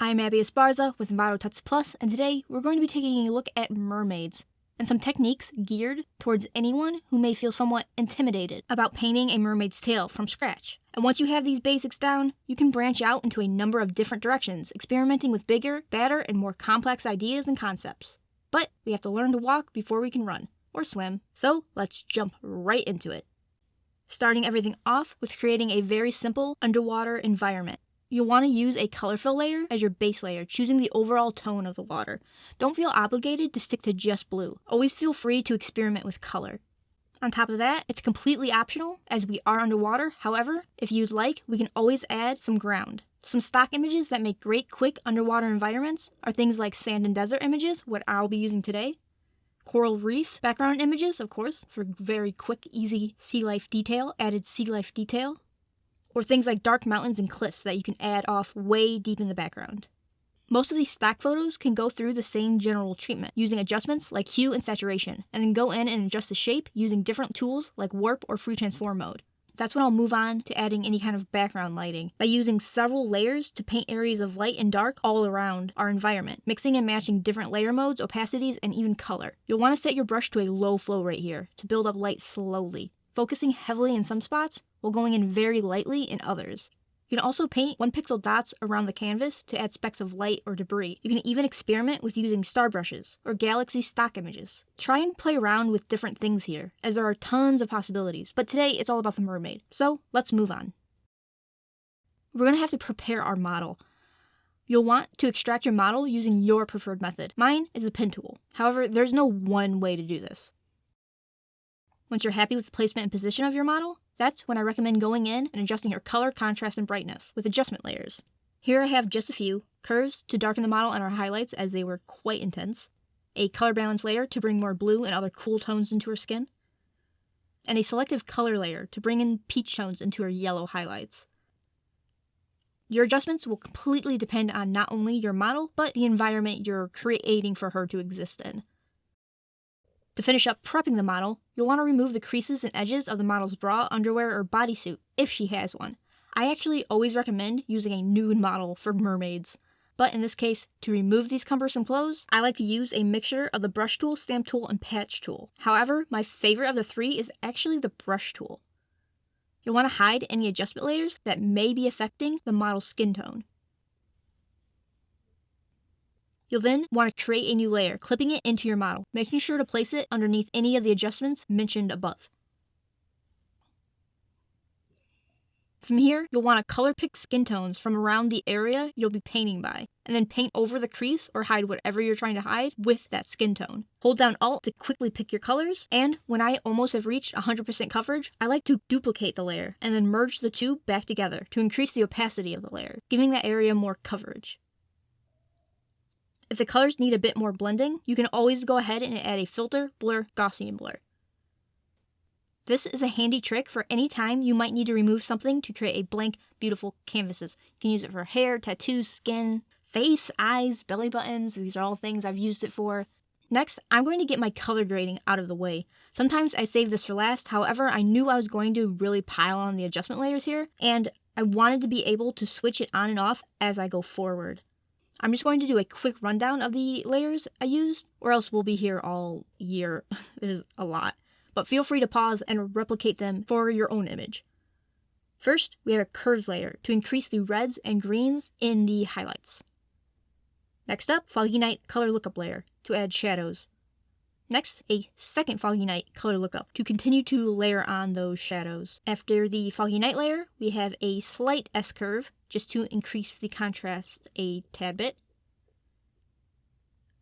I'm Abby Esparza with Envato Tuts Plus, and today we're going to be taking a look at mermaids and some techniques geared towards anyone who may feel somewhat intimidated about painting a mermaid's tail from scratch. And once you have these basics down, you can branch out into a number of different directions, experimenting with bigger, badder, and more complex ideas and concepts. But we have to learn to walk before we can run, or swim, so let's jump right into it. Starting everything off with creating a very simple underwater environment. You'll want to use a color fill layer as your base layer, choosing the overall tone of the water. Don't feel obligated to stick to just blue. Always feel free to experiment with color. On top of that, it's completely optional as we are underwater. However, if you'd like, we can always add some ground. Some stock images that make great quick underwater environments are things like sand and desert images, what I'll be using today. Coral reef background images, of course, for very quick, easy sea life detail, added sea life detail. Or things like dark mountains and cliffs that you can add off way deep in the background. Most of these stock photos can go through the same general treatment, using adjustments like hue and saturation, and then go in and adjust the shape using different tools like warp or free transform mode. That's when I'll move on to adding any kind of background lighting, by using several layers to paint areas of light and dark all around our environment, mixing and matching different layer modes, opacities, and even color. You'll want to set your brush to a low flow rate here, to build up light slowly, focusing heavily in some spots, while going in very lightly in others. You can also paint 1 pixel dots around the canvas to add specks of light or debris. You can even experiment with using star brushes or galaxy stock images. Try and play around with different things here, as there are tons of possibilities, but today it's all about the mermaid. So let's move on. We're going to have to prepare our model. You'll want to extract your model using your preferred method. Mine is the pen tool. However, there's no one way to do this. Once you're happy with the placement and position of your model, that's when I recommend going in and adjusting your color, contrast, and brightness with adjustment layers. Here I have just a few: curves to darken the model and our highlights as they were quite intense, a color balance layer to bring more blue and other cool tones into her skin, and a selective color layer to bring in peach tones into her yellow highlights. Your adjustments will completely depend on not only your model, but the environment you're creating for her to exist in. To finish up prepping the model, you'll want to remove the creases and edges of the model's bra, underwear, or bodysuit, if she has one. I actually always recommend using a nude model for mermaids, but in this case, to remove these cumbersome clothes, I like to use a mixture of the brush tool, stamp tool, and patch tool. However, my favorite of the three is actually the brush tool. You'll want to hide any adjustment layers that may be affecting the model's skin tone. You'll then want to create a new layer, clipping it into your model, making sure to place it underneath any of the adjustments mentioned above. From here, you'll want to color pick skin tones from around the area you'll be painting by, and then paint over the crease or hide whatever you're trying to hide with that skin tone. Hold down Alt to quickly pick your colors, and when I almost have reached 100% coverage, I like to duplicate the layer and then merge the two back together to increase the opacity of the layer, giving that area more coverage. If the colors need a bit more blending, you can always go ahead and add a filter, blur, Gaussian blur. This is a handy trick for any time you might need to remove something to create a blank, beautiful canvases. You can use it for hair, tattoos, skin, face, eyes, belly buttons. These are all things I've used it for. Next, I'm going to get my color grading out of the way. Sometimes I save this for last, however, I knew I was going to really pile on the adjustment layers here, and I wanted to be able to switch it on and off as I go forward. I'm just going to do a quick rundown of the layers I used, or else we'll be here all year. There's a lot. But feel free to pause and replicate them for your own image. First, we have a curves layer to increase the reds and greens in the highlights. Next up, Foggy Night color lookup layer to add shadows. Next, a second Foggy Night color lookup to continue to layer on those shadows. After the Foggy Night layer, we have a slight S-curve just to increase the contrast a tad bit.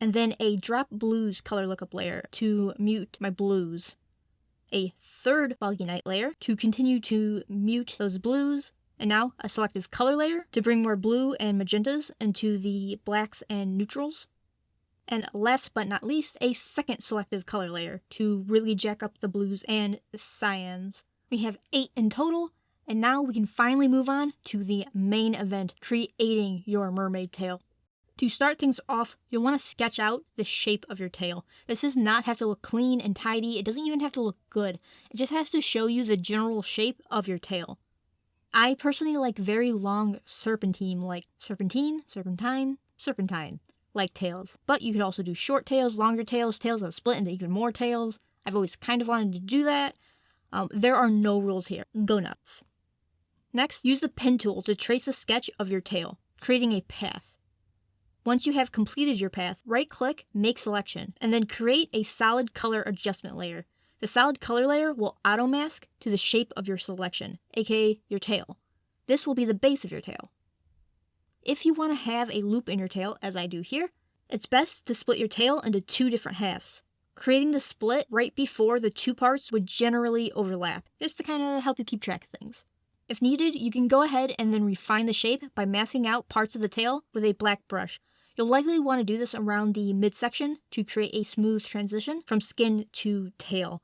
And then a drop blues color lookup layer to mute my blues. A third Foggy Night layer to continue to mute those blues. And now a selective color layer to bring more blue and magentas into the blacks and neutrals. And last but not least, a second selective color layer to really jack up the blues and cyans. We have 8 in total, and now we can finally move on to the main event, creating your mermaid tail. To start things off, you'll want to sketch out the shape of your tail. This does not have to look clean and tidy. It doesn't even have to look good. It just has to show you the general shape of your tail. I personally like very long serpentine like tails. But you could also do short tails, longer tails, tails that split into even more tails. I've always kind of wanted to do that. There are no rules here. Go nuts. Next, use the pen tool to trace a sketch of your tail, creating a path. Once you have completed your path, right-click, make selection, and then create a solid color adjustment layer. The solid color layer will auto-mask to the shape of your selection, aka your tail. This will be the base of your tail. If you want to have a loop in your tail, as I do here, it's best to split your tail into two different halves. Creating the split right before the two parts would generally overlap, just to kind of help you keep track of things. If needed, you can go ahead and then refine the shape by masking out parts of the tail with a black brush. You'll likely want to do this around the midsection to create a smooth transition from skin to tail.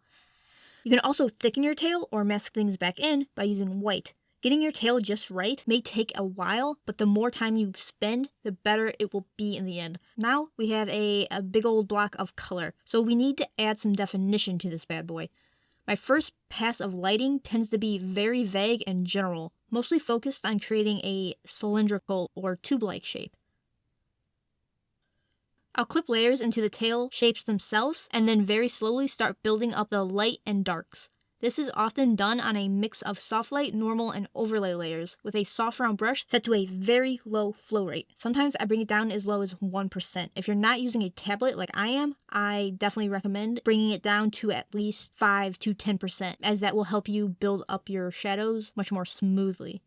You can also thicken your tail or mask things back in by using white. Getting your tail just right may take a while, but the more time you spend, the better it will be in the end. Now we have a big old block of color, so we need to add some definition to this bad boy. My first pass of lighting tends to be very vague and general, mostly focused on creating a cylindrical or tube-like shape. I'll clip layers into the tail shapes themselves and then very slowly start building up the light and darks. This is often done on a mix of soft light, normal, and overlay layers with a soft round brush set to a very low flow rate. Sometimes I bring it down as low as 1%. If you're not using a tablet like I am, I definitely recommend bringing it down to at least 5 to 10%, as that will help you build up your shadows much more smoothly.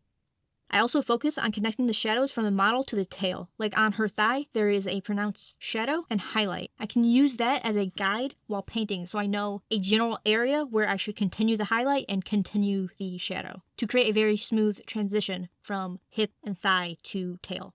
I also focus on connecting the shadows from the model to the tail. Like on her thigh, there is a pronounced shadow and highlight. I can use that as a guide while painting, so I know a general area where I should continue the highlight and continue the shadow to create a very smooth transition from hip and thigh to tail.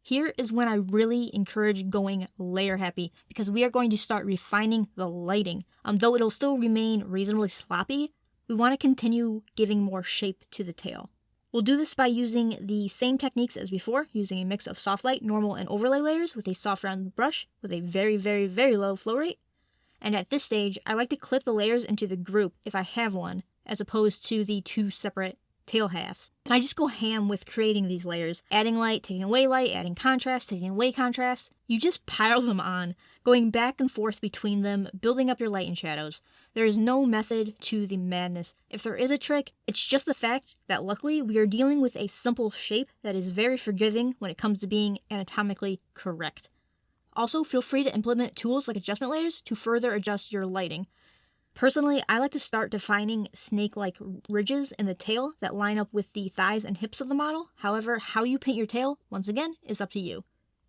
Here is when I really encourage going layer happy, because we are going to start refining the lighting. Though it'll still remain reasonably sloppy, we want to continue giving more shape to the tail. We'll do this by using the same techniques as before, using a mix of soft light, normal, and overlay layers with a soft round brush with a very, very, very low flow rate. And at this stage, I like to clip the layers into the group, if I have one, as opposed to the two separate tail halves. And I just go ham with creating these layers, adding light, taking away light, adding contrast, taking away contrast. You just pile them on, going back and forth between them, building up your light and shadows. There is no method to the madness. If there is a trick, it's just the fact that luckily we are dealing with a simple shape that is very forgiving when it comes to being anatomically correct. Also, feel free to implement tools like adjustment layers to further adjust your lighting. Personally, I like to start defining snake-like ridges in the tail that line up with the thighs and hips of the model. However, how you paint your tail, once again, is up to you.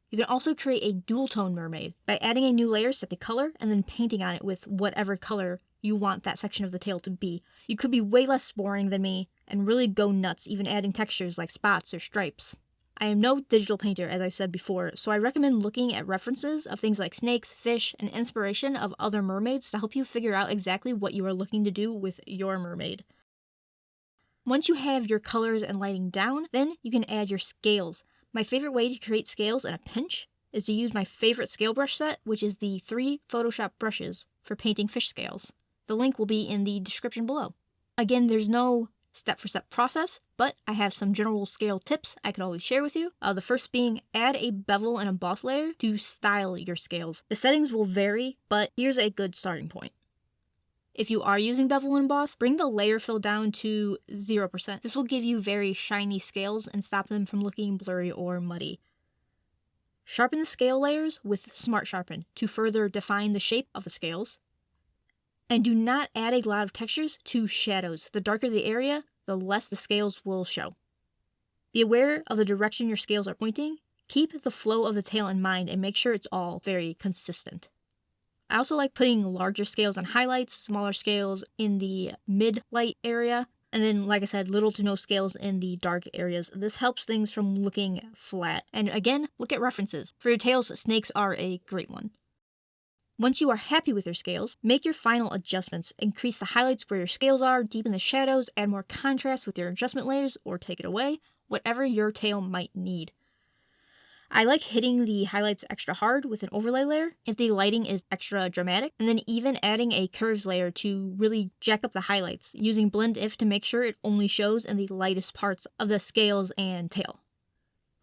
You can also create a dual-tone mermaid by adding a new layer set to color and then painting on it with whatever color you want that section of the tail to be. You could be way less boring than me and really go nuts, even adding textures like spots or stripes. I am no digital painter, as I said before, so I recommend looking at references of things like snakes, fish, and inspiration of other mermaids to help you figure out exactly what you are looking to do with your mermaid. Once you have your colors and lighting down, then you can add your scales. My favorite way to create scales in a pinch is to use my favorite scale brush set, which is the 3 Photoshop brushes for painting fish scales. The link will be in the description below. Again, there's no step-for-step process, but I have some general scale tips I could always share with you. The first being add a bevel and emboss layer to style your scales. The settings will vary, but here's a good starting point. If you are using bevel and emboss, bring the layer fill down to 0%. This will give you very shiny scales and stop them from looking blurry or muddy. Sharpen the scale layers with Smart Sharpen to further define the shape of the scales. And do not add a lot of textures to shadows. The darker the area, the less the scales will show. Be aware of the direction your scales are pointing. Keep the flow of the tail in mind and make sure it's all very consistent. I also like putting larger scales on highlights, smaller scales in the mid-light area, and then, like I said, little to no scales in the dark areas. This helps things from looking flat. And again, look at references. For your tails, snakes are a great one. Once you are happy with your scales, make your final adjustments. Increase the highlights where your scales are, deepen the shadows, add more contrast with your adjustment layers, or take it away, whatever your tail might need. I like hitting the highlights extra hard with an overlay layer if the lighting is extra dramatic, and then even adding a curves layer to really jack up the highlights, using blend if to make sure it only shows in the lightest parts of the scales and tail.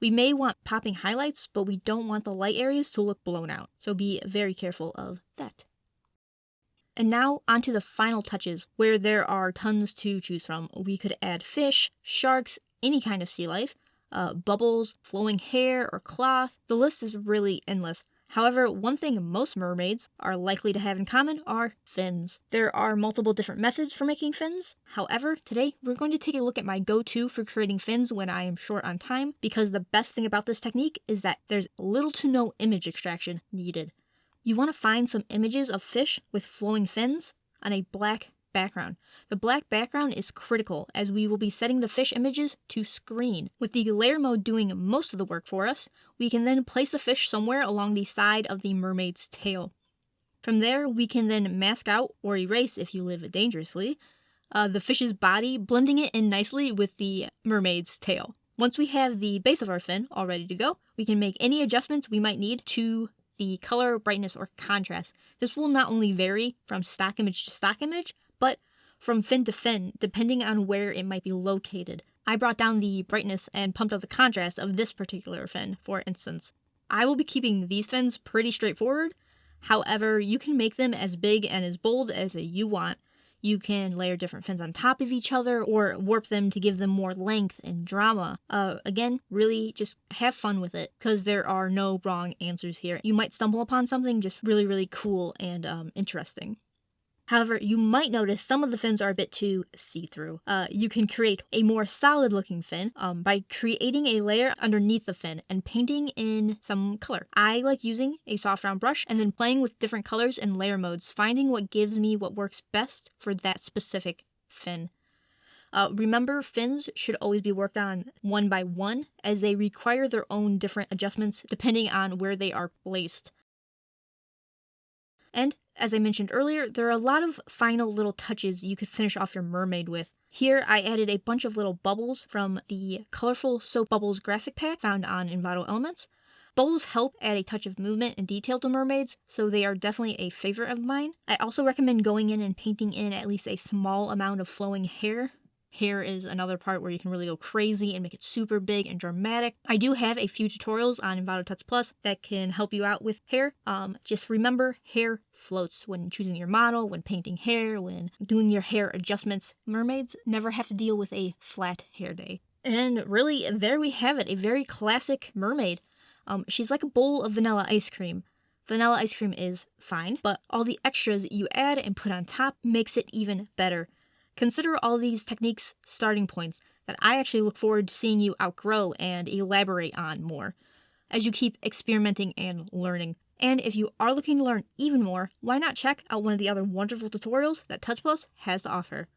We may want popping highlights, but we don't want the light areas to look blown out, so be very careful of that. And now onto the final touches, where there are tons to choose from. We could add fish, sharks, any kind of sea life, bubbles, flowing hair, or cloth. The list is really endless. However, one thing most mermaids are likely to have in common are fins. There are multiple different methods for making fins. However, today we're going to take a look at my go-to for creating fins when I am short on time, because the best thing about this technique is that there's little to no image extraction needed. You want to find some images of fish with flowing fins on a black background. The black background is critical as we will be setting the fish images to screen. With the layer mode doing most of the work for us, we can then place the fish somewhere along the side of the mermaid's tail. From there, we can then mask out or erase, if you live dangerously, the fish's body, blending it in nicely with the mermaid's tail. Once we have the base of our fin all ready to go, we can make any adjustments we might need to the color, brightness, or contrast. This will not only vary from stock image to stock image, but from fin to fin, depending on where it might be located. I brought down the brightness and pumped up the contrast of this particular fin, for instance. I will be keeping these fins pretty straightforward. However, you can make them as big and as bold as you want. You can layer different fins on top of each other or warp them to give them more length and drama. Again, really just have fun with it, because there are no wrong answers here. You might stumble upon something just really, really cool and interesting. However, you might notice some of the fins are a bit too see-through. You can create a more solid-looking fin by creating a layer underneath the fin and painting in some color. I like using a soft round brush and then playing with different colors and layer modes, finding what gives me what works best for that specific fin. Remember, fins should always be worked on one by one, as they require their own different adjustments depending on where they are placed. And, as I mentioned earlier, there are a lot of final little touches you could finish off your mermaid with. Here, I added a bunch of little bubbles from the Colorful Soap Bubbles graphic pack found on Envato Elements. Bubbles help add a touch of movement and detail to mermaids, so they are definitely a favorite of mine. I also recommend going in and painting in at least a small amount of flowing hair. Hair is another part where you can really go crazy and make it super big and dramatic. I do have a few tutorials on Envato Tuts Plus that can help you out with hair. Just remember, hair floats when choosing your model, when painting hair, when doing your hair adjustments. Mermaids never have to deal with a flat hair day. And really, there we have it, a very classic mermaid. She's like a bowl of vanilla ice cream. Vanilla ice cream is fine, but all the extras you add and put on top makes it even better. Consider all these techniques starting points that I actually look forward to seeing you outgrow and elaborate on more as you keep experimenting and learning. And if you are looking to learn even more, why not check out one of the other wonderful tutorials that Tuts Plus has to offer.